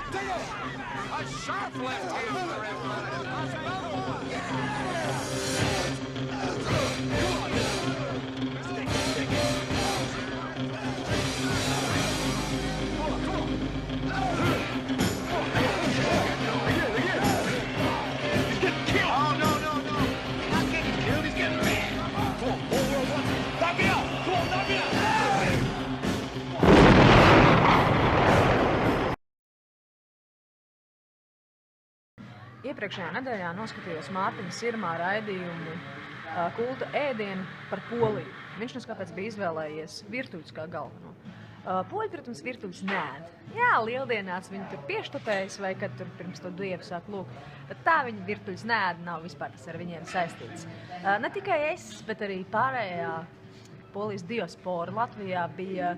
A sharp left hand for everybody. Another one. He's getting killed. Oh, no. He's not getting killed. He's getting mad. Come on, one. Knock me out. Come on, knock me out. Iepriekšējā nedēļā noskatījos Mārtiņa Sirmā raidījumu Kulta ēdienu par Poliju. Viņš mums kāpēc bija izvēlējies virtuves kā galveno. Poļi, protams, virtuves nēd. Jā, lieldienās viņi tur pieštupējas vai kad tur pirms to dievu sāk lūgt. Bet tā viņi virtuves nēd, nav vispār tas ar viņiem saistīts. Ne tikai es, bet arī pārējā Polijas diaspora Latvijā bija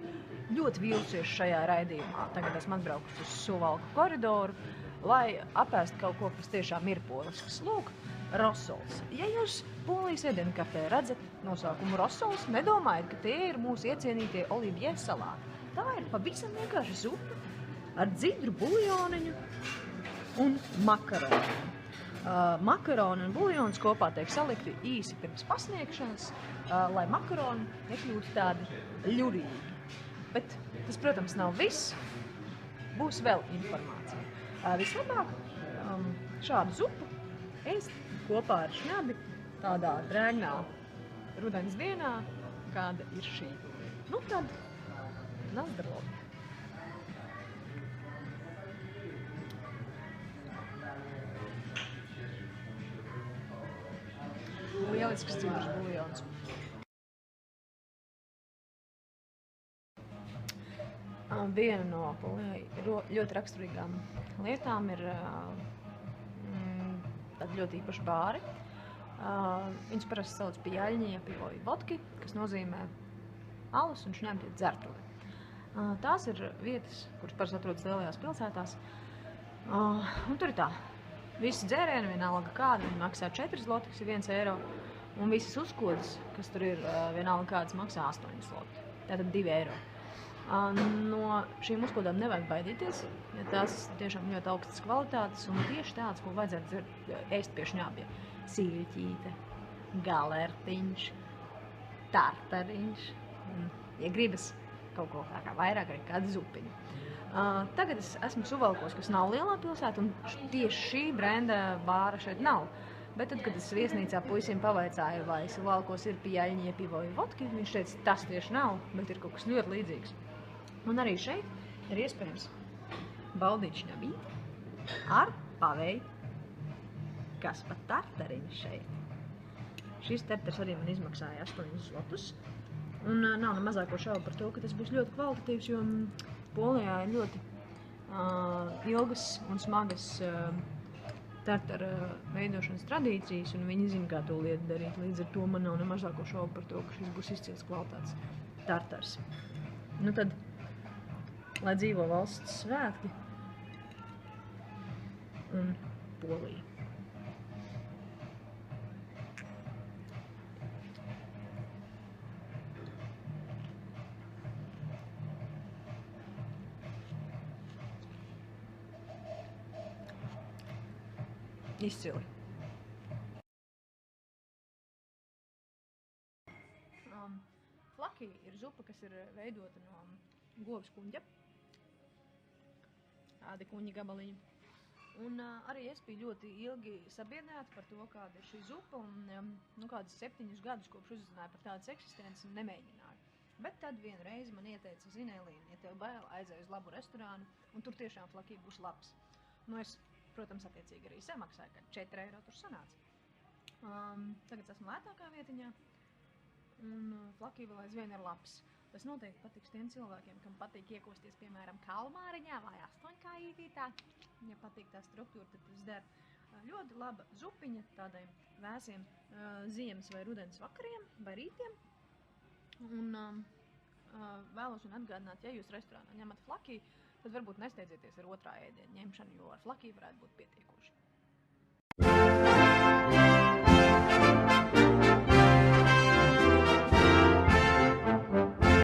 ļoti vīlusies šajā raidījumā. Tagad esmu atbraukusi uz Suvalku koridoru, lai apēst kaut ko, kas tiešām ir polisks. Lūk, rosols. Ja jūs Polijas ēdienkartē redzat nosaukumu rosols, nedomājiet, ka tie ir mūsu iecienītie olivie salāti. Tā ir pavisam vienkārši zupa ar dzidru buļļoniņu un makaroniem. Makaroni un buļļons kopā tiek salikti īsi pirms pasniegšanas, lai makaroni nekļūtu tādi ļurīgi. Bet tas, protams, nav viss. Būs vēl informācija. Vislabāk šādu zupu ēst kopā ar šņabi tādā drēgnā rudens dienā, kāda ir šī. Nu tad, nazdarlov! Lielisks dzidrs buļļons. Viena no Polijai ļoti raksturīgām lietām ir tādi ļoti īpaši bāri. Viņus parasti sauc pijaļņie pivoj vodki, kas nozīmē alus un šņabļi dzertuli. Tās ir vietas, kuras parasti atrodas lielajās pilsētās. Un tur ir tā. Visi dzērieni, vienalga kāda, viņi maksā 4 zloti, kas ir 1 eiro. Un visas uzkodas, kas tur ir vienalga kādas, maksā 8 zloti. Tātad 2 eiro. No šīm uzkodām nevajag baidīties, ja tās tiešām ļoti augstas kvalitātes un tieši tādas, ko vajadzētu ēst pie šņābja. Sīļķīte, galertiņš, tartariņš, ja gribas kaut ko kā vairāk, arī kāda zupiņa. Tagad es esmu Suvalkos, kas nav lielā pilsēta, un tieši šī brenda bāra šeit nav. Bet tad, kad es viesnīcā puisim pavaicāju, vai Suvalkos ir pijaļņie pivoj vodki, viņš teica, tas tieši nav, bet ir kaut kas ļoti līdzīgs. Un arī šeit ir iespējams baudīt šņabīti ar paveju, kas pat tartariņu šeit. Šis tartars arī man izmaksāja 8 zlotus. Un nav ne mazāko šaubu par to, ka tas būs ļoti kvalitatīvs, jo Polijā ir ļoti ilgas un smagas tartara veidošanas tradīcijas, un viņi zina, kā to lietu darīt. Līdz ar to man nav ne mazāko šaubu par to, ka šis būs izcils kvalitātes tartars. Nu tad, lai dzīvo valsts svētki un Polija. Izcili. Flaki ir zupa, kas ir veidota no govs kuņģa. Tādi kuņģa gabaliņi. Un arī es biju ļoti ilgi sabiedrēta par to, kāda ir šī zupa, un kādus 7 gadus kopš uzzināju par tādas eksistences nemēģināju. Bet tad vienu reizi man ieteica Zinēlīna, ja tev bail, aizēj uz labu restorānu, un tur tiešām flaki būs labs. Nu es, protams, attiecīgi arī samaksāju, kad 4 eiro tur sanāca. Tagad esmu lētākā vietiņā, un flaki vēl aizvien ir labs. Tas noteikti patiks tiem cilvēkiem, kam patīk iekosties, piemēram, kalmāriņā vai 8-kājītītā. Ja patīk tā struktūra, tad tas der. Ļoti laba zupiņa tādiem vēsiem ziemas vai rudens vakariem vai rītiem. Un vēlos un atgādināt, ja jūs restorānā ņemat flaki, tad varbūt nesteidzieties ar otrā ēdiena ņemšanu, jo ar flaki varētu būt pietiekoši.